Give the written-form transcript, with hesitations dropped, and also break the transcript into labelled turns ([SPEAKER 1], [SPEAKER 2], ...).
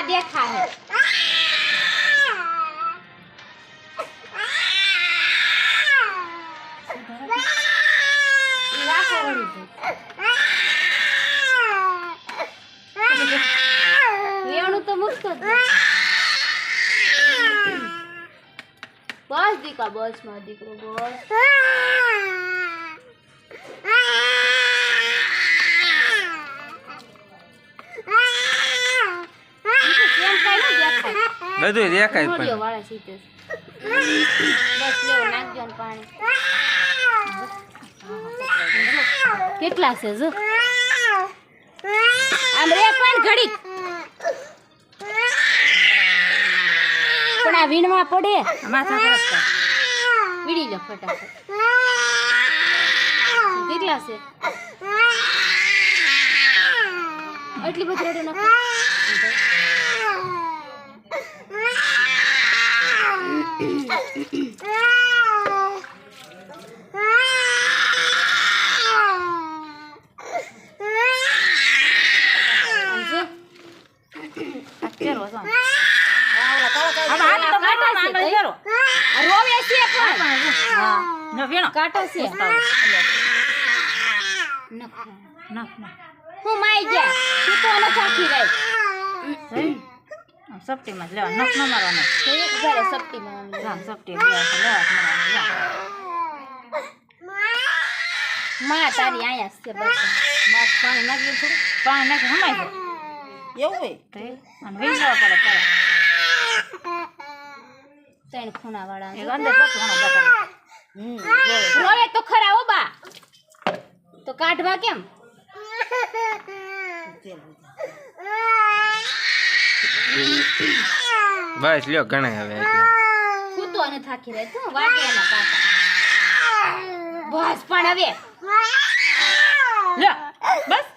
[SPEAKER 1] આ દેખા હે રાખો વળી લેણું તો મુક્ત જ બસ દીકા બસ માં દીકરો બસ
[SPEAKER 2] બધું દેખાય પણ
[SPEAKER 1] વાળા સીતે બસ લેવો નાખજો ને પાણી કેટલા છે જો આમ રે પણ ઘડીક પણ આ વીણમાં પડે માથા ખરાબ વીડી લો ફટાફટ કેટલા છે એટલી બધી રેડો નાખો કાટો છે હું માઈ ગયા તું તો ન ચાખી રહી
[SPEAKER 3] સપટીમાં જ લેવા નખ ન મારવાનો
[SPEAKER 1] ઘરે સપટીમાં
[SPEAKER 3] સપટી લેવા
[SPEAKER 1] માં તારી આયા છે બસ
[SPEAKER 3] માસ પાણી નાખી થોડું પાણી નાખી હમાય છે એવું હોય તો અને વીણ લેવા પડે કરે
[SPEAKER 1] ત્રણ ખૂણા વાળા
[SPEAKER 3] એક અંદર પકવાનો બકડો
[SPEAKER 1] રોવે તો ખરા ઓ બા તો કાઢવા કેમ
[SPEAKER 2] બસ લ્યો ઘણા હવે
[SPEAKER 1] કૂતો અને થાકી રહે તું વાગે એના કાકા બસ પણ હવે
[SPEAKER 3] લે બસ